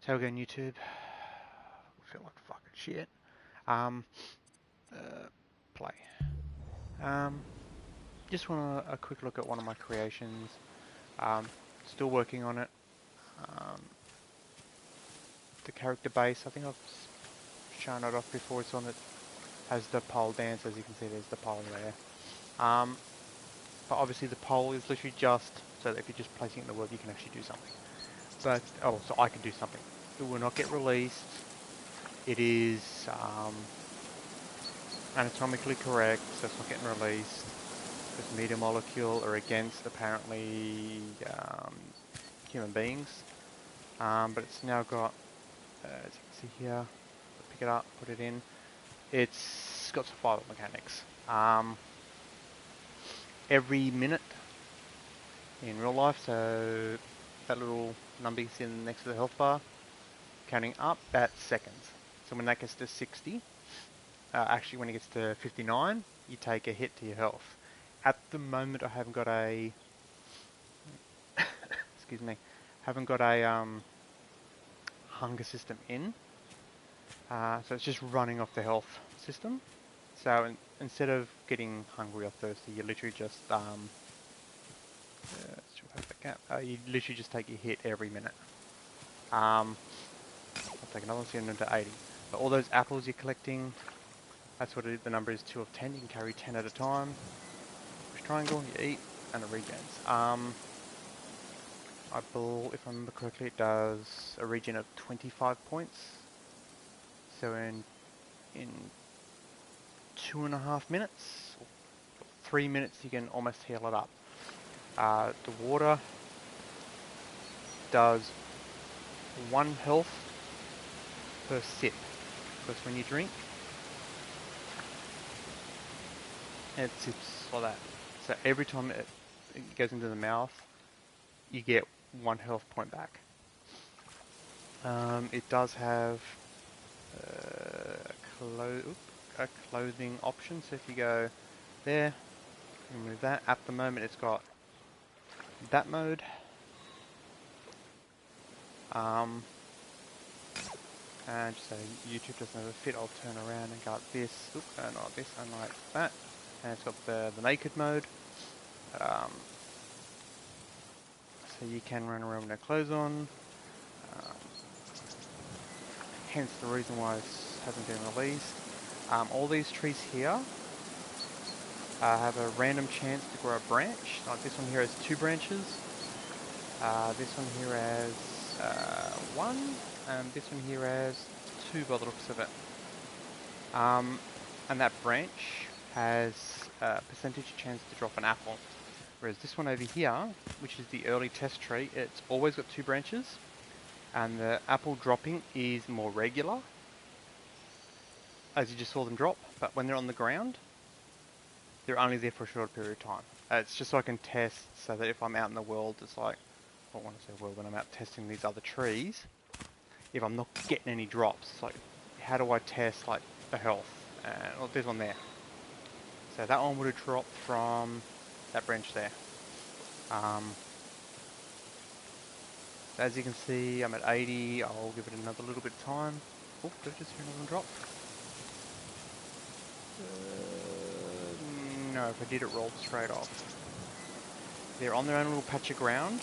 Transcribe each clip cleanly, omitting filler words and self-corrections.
How we going, YouTube? Feel like fucking shit. Um, play. Um, just want a quick look at one of my creations. Still working on it. Um, the character base, I think I've shown it off before. It's on it. Has the pole dance, as you can see. There's the pole there. But obviously the pole is literally just so that if you're just placing it in the world, you can actually do something. But so I can do something. It will not get released. It is anatomically correct, so it's not getting released. This media molecule are against apparently human beings, but it's now got, as you can see here, pick it up, put it in. It's got survival mechanics. Every minute in real life, so that little number you see next to the health bar, counting up, that's seconds. So when that gets to 60, actually when it gets to 59, you take a hit to your health. At the moment I haven't got a excuse me, haven't got a hunger system in, so it's just running off the health system. So instead of getting hungry or thirsty, you literally just you literally just take a hit every minute. I'll take another one, so you're into 80. But all those apples you're collecting, that's what the number is, 2 of 10. You can carry 10 at a time. Push triangle, you eat, and it regens. I believe, if I remember correctly, it does a regen of 25 points. So in 2.5 minutes, or 3 minutes, you can almost heal it up. The water does 1 health per sip, because when you drink, it sips like that. So every time it goes into the mouth, you get 1 health point back. It does have a clothing option, so if you go there, remove that. At the moment it's got that mode. And just so YouTube doesn't have a fit, I'll turn around and go like this, and like this, and like that. And it's got the naked mode. So you can run around with no clothes on. Hence the reason why it hasn't been released. All these trees here have a random chance to grow a branch. Like this one here has 2 branches. This one here has 1, and this one here has 2 by the looks of it. And that branch has a percentage chance to drop an apple. Whereas this one over here, which is the early test tree, it's always got 2 branches. And the apple dropping is more regular, as you just saw them drop, but when they're on the ground, they're only there for a short period of time. It's just so I can test, so that if I'm out in the world, it's like, I want to say world, when I'm out testing these other trees, if I'm not getting any drops, it's like, how do I test like the health? Well, there's one there. So that one would have dropped from that branch there. As you can see, I'm at 80. I'll give it another little bit of time. Oh, did I just hear another one drop? No, if I did, it rolled straight off. They're on their own little patch of ground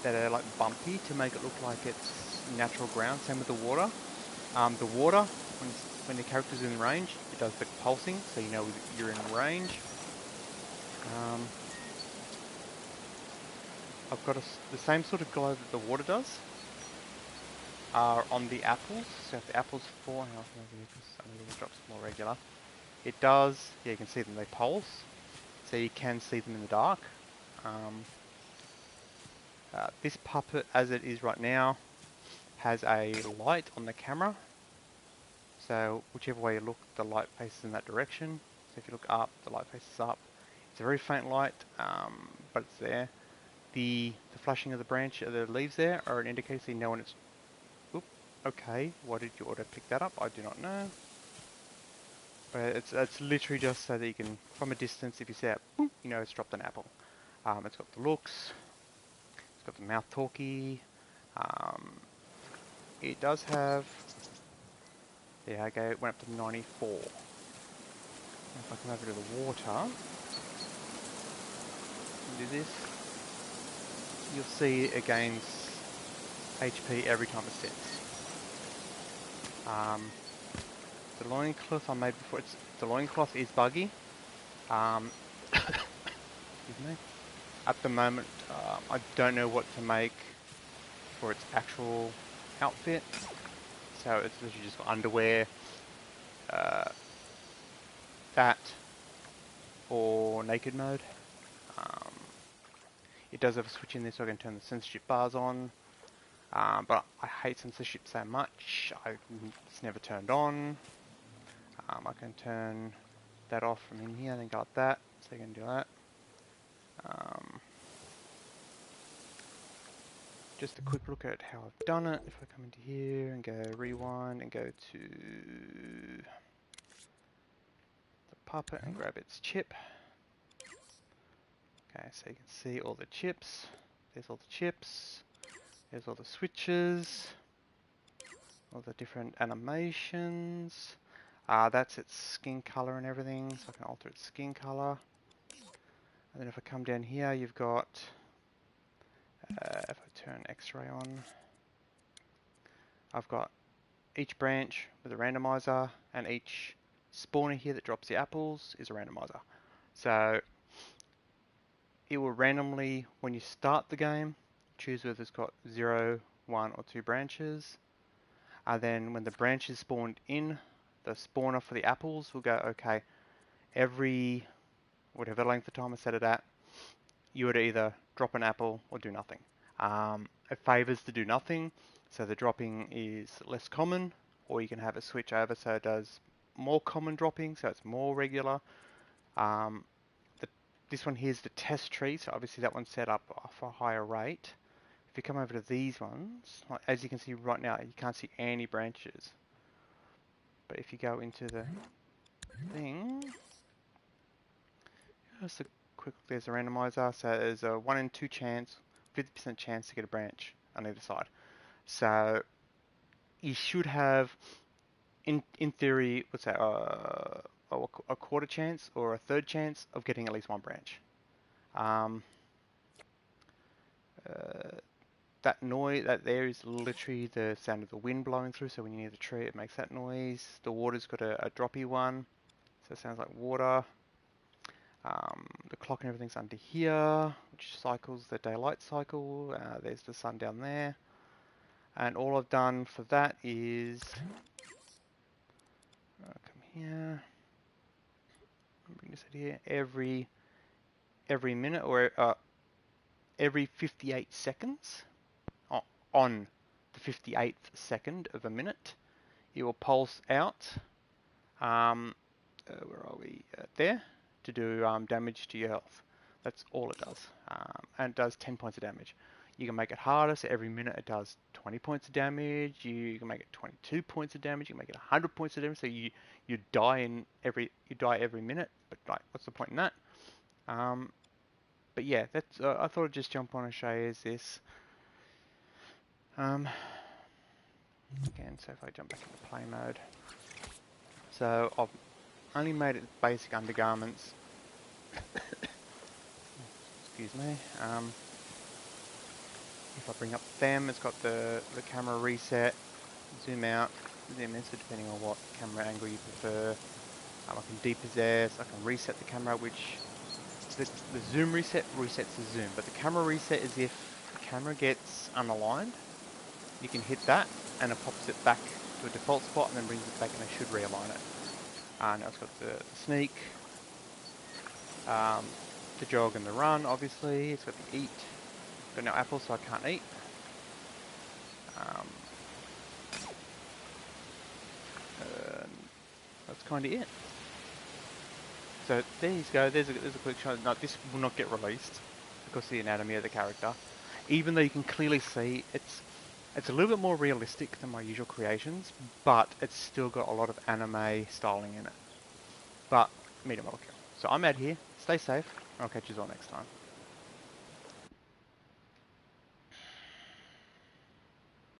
that are like bumpy to make it look like it's natural ground. Same with the water. The water, when the character's in range, it does the pulsing, so you know you're in range. I've got the same sort of glow that the water does are on the apples. So if the apples fall, hang on, maybe the drops more regular. It does, yeah, you can see them, they pulse. So you can see them in the dark. This puppet, as it is right now, has a light on the camera. So whichever way you look, the light faces in that direction. So if you look up, the light faces up. It's a very faint light, but it's there. The flashing of the branch, the leaves there, are an indicator so you know when it's... Oop, okay, why did you auto pick that up? I do not know. But it's literally just so that you can, from a distance, if you see it, boom, you know it's dropped an apple. It's got the looks, it's got the mouth talkie, it does have, there I go, it went up to 94. And if I come over to the water, and do this, you'll see it gains HP every time it sets. The loincloth I made before, the loincloth is buggy. Excuse me. At the moment, I don't know what to make for its actual outfit. So it's literally just got underwear, that, or naked mode. It does have a switch in there so I can turn the censorship bars on. But I hate censorship so much, it's never turned on. I can turn that off from in here, then go like that, so you can do that. Just a quick look at how I've done it. If I come into here and go rewind and go to the puppet and grab its chip. Okay, so you can see all the chips. There's all the chips. There's all the switches. All the different animations. That's its skin color and everything, so I can alter its skin color. And then if I come down here, you've got, if I turn X-ray on, I've got each branch with a randomizer, and each spawner here that drops the apples is a randomizer. So it will randomly, when you start the game, choose whether it's got 0, 1, or 2 branches. And then when the branches spawned in, the spawner for the apples will go, okay, every whatever length of time I set it at, you would either drop an apple or do nothing. It favors to do nothing, so the dropping is less common, or you can have it switch over so it does more common dropping, so it's more regular. This one here is the test tree, so obviously that one's set up for a higher rate. If you come over to these ones, like, as you can see right now, you can't see any branches. But if you go into the thing, just a quick, there's a randomizer, so there's a 1 in 2 chance, 50% chance to get a branch on either side. So you should have, in theory, what's that, a quarter chance or a third chance of getting at least one branch. That noise, that there is literally the sound of the wind blowing through, so when you're near the tree it makes that noise. The water's got a droppy one, so it sounds like water. The clock and everything's under here, which cycles the daylight cycle. There's the sun down there. And all I've done for that is, come here, bring this out here, every minute, or every 58 seconds, on the 58th second of a minute, it will pulse out, where are we, there, to do damage to your health. That's all it does, and it does 10 points of damage. You can make it harder, so every minute it does 20 points of damage, you can make it 22 points of damage, you can make it 100 points of damage, so you die every minute, but like, what's the point in that? But yeah, that's, I thought I'd just jump on and show you this. Again, so if I jump back into play mode, so I've only made it basic undergarments. Excuse me. If I bring up them, it's got the camera reset, zoom out, zoom in, so depending on what camera angle you prefer. I can depossess, I can reset the camera, which the zoom reset resets the zoom, but the camera reset is if the camera gets unaligned, you can hit that and it pops it back to a default spot and then brings it back, and it should realign it. Now it's got the sneak, the jog and the run, obviously. It's got the eat. Got no apples, so I can't eat. That's kind of it. So there you go. There's a quick shot. No, this will not get released because of the anatomy of the character. Even though you can clearly see it's a little bit more realistic than my usual creations, but it's still got a lot of anime styling in it. But medium level kill. So I'm out here. Stay safe. I'll catch you all next time.